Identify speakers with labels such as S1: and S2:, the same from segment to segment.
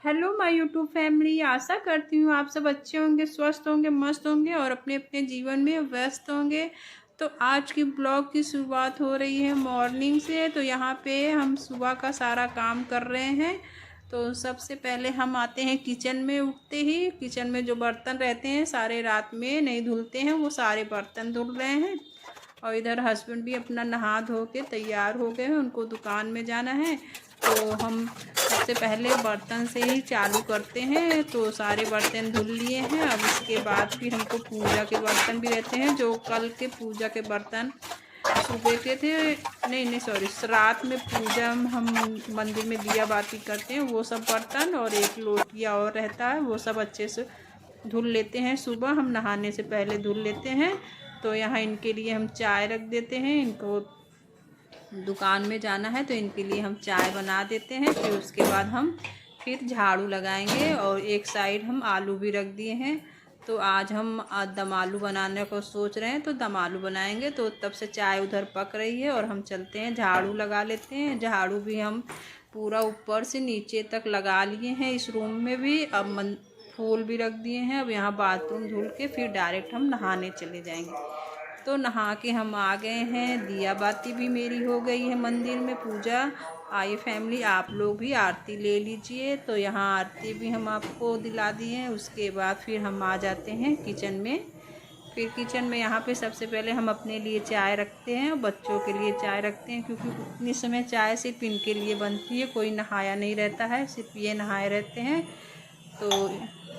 S1: Hello my YouTube family. आशा करती हूँ आप सब अच्छे होंगे, स्वस्थ होंगे, मस्त होंगे और अपने अपने जीवन में व्यस्त होंगे। तो आज की ब्लॉग की शुरुआत हो रही है मॉर्निंग से। तो यहाँ पे हम सुबह का सारा काम कर रहे हैं। तो सबसे पहले हम आते हैं किचन में। उठते ही किचन में जो बर्तन रहते हैं सारे रात में नहीं धुलते हैं, वो सारे बर्तन धुल रहे हैं। और इधर हस्बैंड भी अपना नहा धो के तैयार हो गए हैं, उनको दुकान में जाना है। तो हम सबसे पहले बर्तन से ही चालू करते हैं। तो सारे बर्तन धुल लिए हैं। अब इसके बाद फिर हमको पूजा के बर्तन भी रहते हैं, जो कल के पूजा के बर्तन सुबह के थे, नहीं नहीं सॉरी, रात में पूजा हम मंदिर में दिया बाती करते हैं, वो सब बर्तन और एक लोटिया और रहता है, वो सब अच्छे से धुल लेते हैं। सुबह हम नहाने से पहले धुल लेते हैं। तो यहाँ इनके लिए हम चाय रख देते हैं। इनको दुकान में जाना है तो इनके लिए हम चाय बना देते हैं। फिर उसके बाद हम फिर झाड़ू लगाएंगे। और एक साइड हम आलू भी रख दिए हैं। तो आज हम दम आलू बनाने को सोच रहे हैं, तो दम आलू बनाएंगे। तो तब से चाय उधर पक रही है और हम चलते हैं झाड़ू लगा लेते हैं। झाड़ू भी हम पूरा ऊपर से नीचे तक लगा लिए हैं। इस रूम में भी अब फूल भी रख दिए हैं। अब यहाँ बाथरूम धुल के फिर डायरेक्ट हम नहाने चले जाएंगे। तो नहा के हम आ गए हैं। दिया बाती भी मेरी हो गई है मंदिर में पूजा। आइए फैमिली, आप लोग भी आरती ले लीजिए। तो यहाँ आरती भी हम आपको दिला दिए हैं। उसके बाद फिर हम आ जाते हैं किचन में। फिर किचन में यहाँ पे सबसे पहले हम अपने लिए चाय रखते हैं और बच्चों के लिए चाय रखते हैं, क्योंकि उतनी समय चाय सिर्फ इनके लिए बनती है। कोई नहाया नहीं रहता है, सिर्फ ये नहाए रहते हैं। तो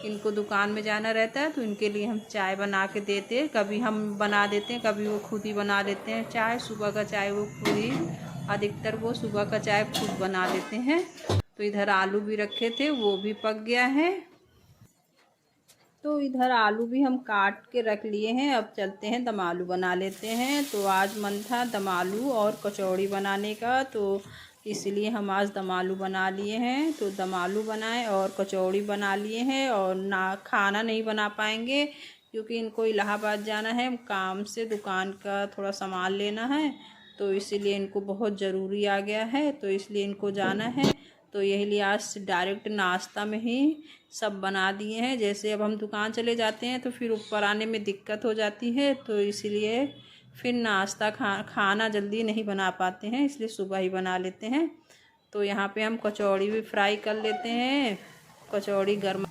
S1: इनको दुकान में जाना रहता है, तो इनके लिए हम चाय बना के देते हैं। कभी हम बना देते हैं, कभी वो खुद ही बना लेते हैं चाय। सुबह का चाय वो खुद ही, अधिकतर वो सुबह का चाय खुद बना लेते हैं। तो इधर आलू भी रखे थे, वो भी पक गया है। तो इधर आलू भी हम काट के रख लिए हैं। अब चलते हैं दम आलू बना लेते हैं। तो आज मन था दम आलू और कचौड़ी बनाने का, तो इसलिए हम आज दम आलू बना लिए हैं। तो दम आलू बनाए और कचौड़ी बना लिए हैं। और ना खाना नहीं बना पाएंगे, क्योंकि इनको इलाहाबाद जाना है काम से, दुकान का थोड़ा सामान लेना है। तो इसीलिए इनको बहुत ज़रूरी आ गया है, तो इसलिए इनको जाना है। तो यही लिए आज डायरेक्ट नाश्ता में ही सब बना दिए हैं। जैसे अब हम दुकान चले जाते हैं तो फिर ऊपर आने में दिक्कत हो जाती है, तो इसलिए फिर नाश्ता खाना जल्दी नहीं बना पाते हैं, इसलिए सुबह ही बना लेते हैं। तो यहाँ पे हम कचौड़ी भी फ्राई कर लेते हैं। कचौड़ी गर्म,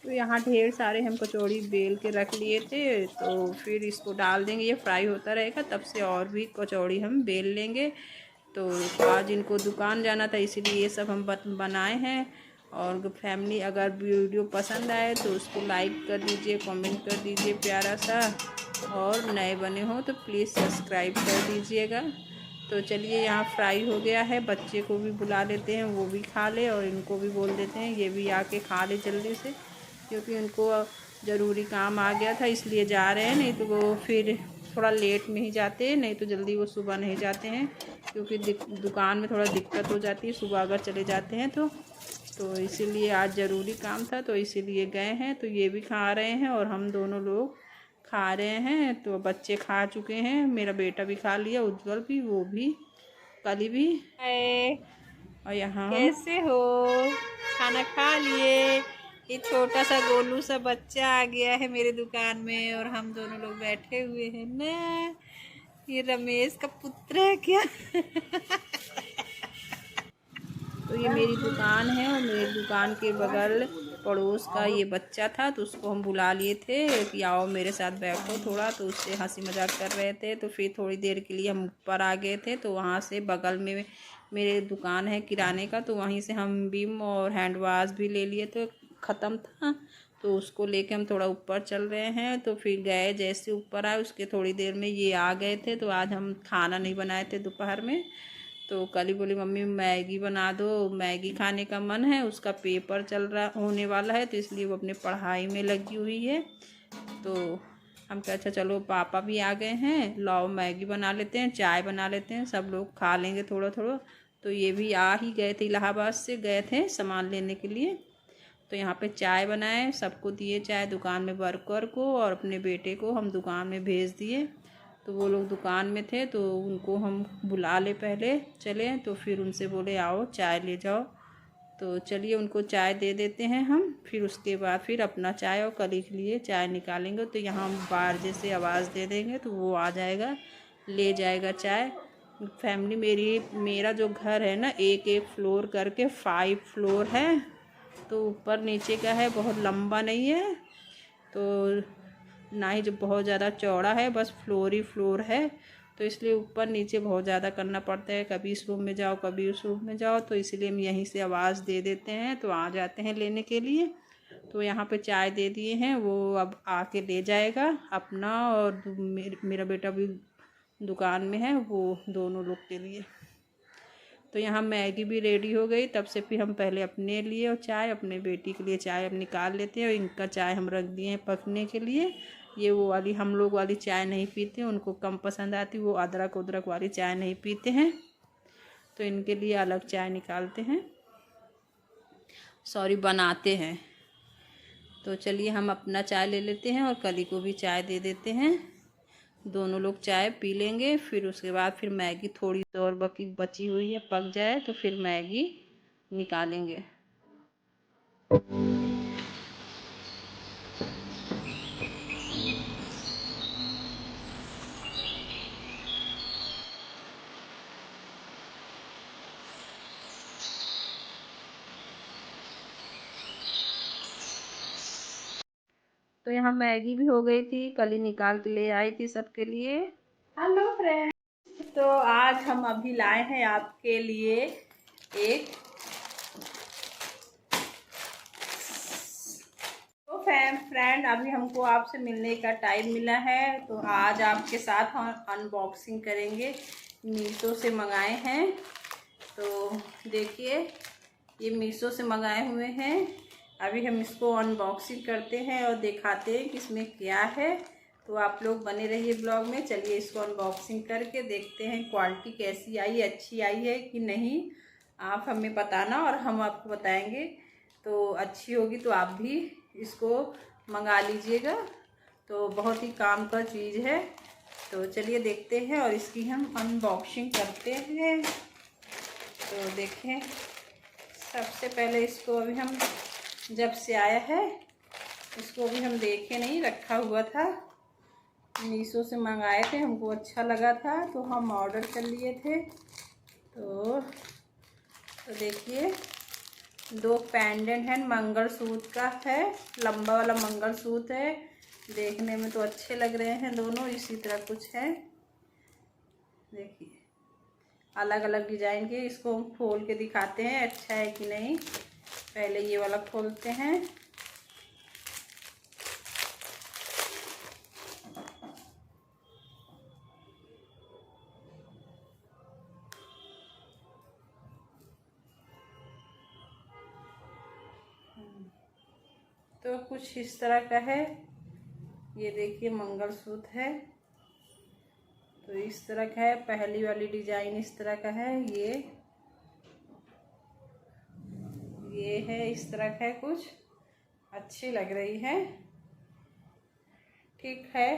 S1: तो यहाँ ढेर सारे हम कचौड़ी बेल के रख लिए थे। तो फिर इसको डाल देंगे, ये फ्राई होता रहेगा, तब से और भी कचौड़ी हम बेल लेंगे। तो आज इनको दुकान जाना था, इसीलिए ये सब हम बनाए हैं। और फैमिली, अगर वीडियो पसंद आए तो उसको लाइक कर दीजिए, कमेंट कर दीजिए प्यारा सा। और नए बने हो तो प्लीज़ सब्सक्राइब कर दीजिएगा। तो चलिए, यहाँ फ्राई हो गया है। बच्चे को भी बुला लेते हैं, वो भी खा ले, और इनको भी बोल देते हैं ये भी आके खा ले जल्दी से, क्योंकि उनको ज़रूरी काम आ गया था इसलिए जा रहे हैं। नहीं तो वो फिर थोड़ा लेट में ही जाते हैं, नहीं तो जल्दी वो सुबह नहीं जाते हैं, क्योंकि दुकान में थोड़ा दिक्कत हो जाती है सुबह अगर चले जाते हैं तो इसीलिए आज ज़रूरी काम था, तो इसीलिए गए हैं। तो ये भी खा रहे हैं और हम दोनों लोग खा रहे हैं। तो बच्चे खा चुके हैं, मेरा बेटा भी खा लिया, उज्जवल भी, वो भी, कली भी। और यहाँ कैसे हो, खाना खा लिए? ये छोटा सा गोलू सा बच्चा आ गया है मेरे दुकान में और हम दोनों लोग बैठे हुए हैं ना। ये रमेश का पुत्र है क्या? तो ये मेरी दुकान है और मेरी दुकान के बगल पड़ोस का ये बच्चा था, तो उसको हम बुला लिए थे कि आओ मेरे साथ बैठो थोड़ा। तो उससे हंसी मजाक कर रहे थे। तो फिर थोड़ी देर के लिए हम ऊपर आ गए थे। तो वहाँ से बगल में मेरे दुकान है किराने का, तो वहीं से हम विम और हैंड वाश भी ले लिए, तो ख़त्म था। तो उसको लेके हम थोड़ा ऊपर चल रहे हैं। तो फिर गए, जैसे ऊपर आए उसके थोड़ी देर में ये आ गए थे। तो आज हम खाना नहीं बनाए थे दोपहर में। तो कली बोली मम्मी मैगी बना दो, मैगी खाने का मन है, उसका पेपर चल रहा होने वाला है, तो इसलिए वो अपने पढ़ाई में लगी हुई है। तो हम कहे अच्छा चलो पापा भी आ गए हैं, लाओ मैगी बना लेते हैं, चाय बना लेते हैं, सब लोग खा लेंगे थोड़ा थोड़ा। तो ये भी आ ही गए थे, इलाहाबाद से गए थे सामान लेने के लिए। तो यहाँ पे चाय बनाए, सबको दिए चाय, दुकान में वर्कर को और अपने बेटे को हम दुकान में भेज दिए। तो वो लोग दुकान में थे, तो उनको हम बुला ले पहले चले, तो फिर उनसे बोले आओ चाय ले जाओ। तो चलिए उनको चाय दे देते हैं हम, फिर उसके बाद फिर अपना चाय और कली के लिए चाय निकालेंगे। तो यहाँ हम बाहर जैसे आवाज़ दे देंगे तो वो आ जाएगा, ले जाएगा चाय। फैमिली मेरा जो घर है ना, एक एक फ्लोर करके 5 फ्लोर है, तो ऊपर नीचे का है, बहुत लंबा नहीं है, तो ना ही जो बहुत ज़्यादा चौड़ा है, बस फ्लोर ही फ्लोर है। तो इसलिए ऊपर नीचे बहुत ज़्यादा करना पड़ता है, कभी इस रूम में जाओ कभी उस रूम में जाओ। तो इसलिए हम यहीं से आवाज़ दे देते हैं तो आ जाते हैं लेने के लिए। तो यहाँ पे चाय दे दिए हैं, वो अब आके ले जाएगा अपना, और मेरा बेटा भी दुकान में है, वो दोनों लोग के लिए। तो यहाँ मैगी भी रेडी हो गई। तब से फिर हम पहले अपने लिए और चाय, अपने बेटी के लिए चाय अब निकाल लेते हैं, और इनका चाय हम रख दिए हैं पकने के लिए। ये वो वाली हम लोग वाली चाय नहीं पीते, उनको कम पसंद आती, वो अदरक उदरक वाली चाय नहीं पीते हैं, तो इनके लिए अलग चाय निकालते हैं, सॉरी बनाते हैं। तो चलिए हम अपना चाय ले लेते हैं और कली को भी चाय दे देते हैं, दोनों लोग चाय पी लेंगे। फिर उसके बाद फिर मैगी थोड़ी और बची हुई है, पक जाए तो फिर मैगी निकालेंगे। तो यहाँ मैगी भी हो गई थी, कली निकाल के ले आई थी सबके लिए। हेलो फ्रेंड, तो आज हम अभी लाए हैं आपके लिए एक फ्रेंड, अभी हमको आपसे मिलने का टाइम मिला है, तो आज आपके साथ हम अनबॉक्सिंग करेंगे। मीशो से मंगाए हैं, तो देखिए ये मीशो से मंगाए हुए हैं। अभी हम इसको अनबॉक्सिंग करते हैं और दिखाते हैं कि इसमें क्या है। तो आप लोग बने रहिए ब्लॉग में। चलिए इसको अनबॉक्सिंग करके देखते हैं क्वालिटी कैसी आई, अच्छी आई है कि नहीं। आप हमें बताना और हम आपको बताएंगे। तो अच्छी होगी तो आप भी इसको मंगा लीजिएगा, तो बहुत ही काम का चीज़ है। तो चलिए देखते हैं और इसकी हम अनबॉक्सिंग करते हैं। तो देखें, सबसे पहले इसको अभी हम जब से आया है इसको अभी हम देखे नहीं, रखा हुआ था, मीशो से मंगाए थे, हमको अच्छा लगा था तो हम ऑर्डर कर लिए थे। तो देखिए 2 पेंडेंट हैं, मंगलसूत्र का है, लंबा वाला मंगलसूत्र है, देखने में तो अच्छे लग रहे हैं दोनों। इसी तरह कुछ है, देखिए अलग अलग डिजाइन के। इसको हम खोल के दिखाते हैं अच्छा है कि नहीं। पहले ये वाला खोलते हैं। तो कुछ इस तरह का है, ये देखिए मंगलसूत्र है, तो इस तरह का है। पहली वाली डिजाइन इस तरह का है, ये है इस तरह का है, कुछ अच्छी लग रही है, ठीक है,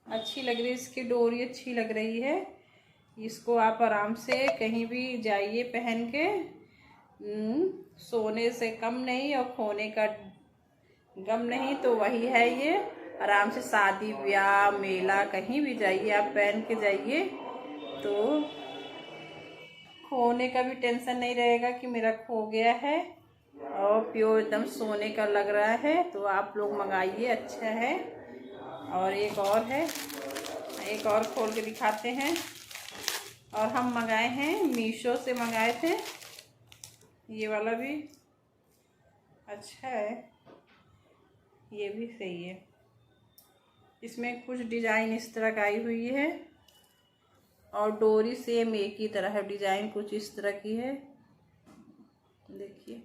S1: अच्छी लग रही है। इसकी डोरी अच्छी लग रही है। इसको आप आराम से कहीं भी जाइए पहन के, सोने से कम नहीं और खोने का गम नहीं। तो वही है ये, आराम से शादी ब्याह मेला कहीं भी जाइए आप पहन के जाइए, तो खोने का भी टेंशन नहीं रहेगा कि मेरा खो गया है, और प्योर एकदम सोने का लग रहा है। तो आप लोग मंगाइए, अच्छा है। और एक और है, एक और खोल के दिखाते हैं। और हम मंगाए हैं, मीशो से मंगाए थे, ये वाला भी अच्छा है, ये भी सही है। इसमें कुछ डिजाइन इस तरह का आई हुई है, और डोरी सेम एक ही तरह है, डिजाइन कुछ इस तरह की है, देखिए।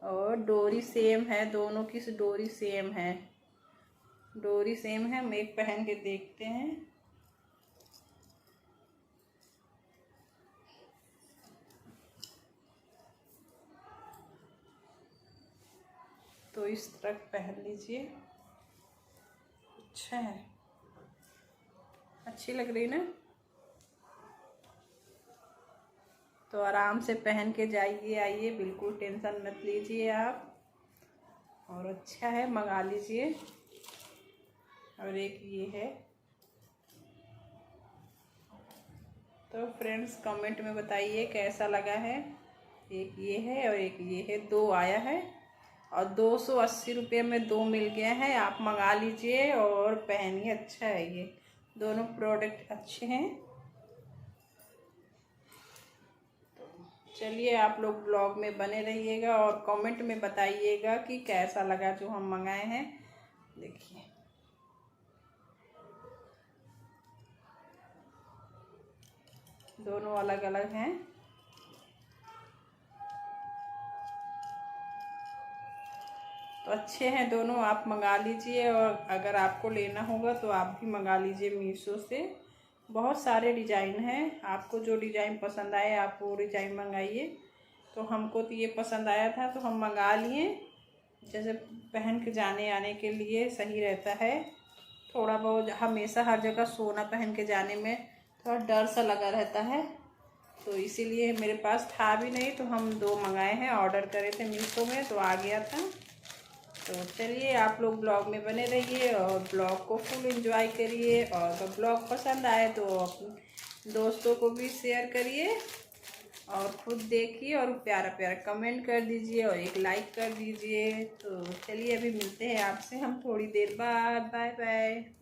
S1: और डोरी सेम है, दोनों की डोरी सेम है, डोरी सेम है। हम एक पहन के देखते हैं। तो इस तरह पहन लीजिए, अच्छा है, अच्छी लग रही ना। तो आराम से पहन के जाइए आइए, बिल्कुल टेंशन मत लीजिए आप। और अच्छा है, मंगा लीजिए। और एक ये है। तो फ्रेंड्स कमेंट में बताइए कैसा लगा है। एक ये है और एक ये है, दो आया है और 280 रुपये में दो मिल गया है। आप मंगा लीजिए और पहनिए, अच्छा है ये दोनों प्रोडक्ट अच्छे हैं। तो चलिए आप लोग ब्लॉग में बने रहिएगा और कमेंट में बताइएगा कि कैसा लगा जो हम मंगाए हैं। देखिए दोनों अलग अलग हैं। तो अच्छे हैं दोनों, आप मंगा लीजिए। और अगर आपको लेना होगा तो आप भी मंगा लीजिए मीशो से। बहुत सारे डिज़ाइन हैं, आपको जो डिज़ाइन पसंद आए आप वो डिज़ाइन मंगाइए। तो हमको तो ये पसंद आया था तो हम मंगा लिए। जैसे पहन के जाने आने के लिए सही रहता है। थोड़ा बहुत हमेशा हर जगह सोना पहन के जाने में थोड़ा डर सा लगा रहता है, तो इसीलिए मेरे पास था भी नहीं तो हम दो मंगाए हैं। ऑर्डर करे थे मीशो में तो आ गया था। तो चलिए आप लोग ब्लॉग में बने रहिए और ब्लॉग को फुल एंजॉय करिए। और अगर ब्लॉग पसंद आए तो अपने दोस्तों को भी शेयर करिए और खुद देखिए और प्यारा प्यारा कमेंट कर दीजिए और एक लाइक कर दीजिए। तो चलिए अभी मिलते हैं आपसे हम थोड़ी देर बाद। Bye bye.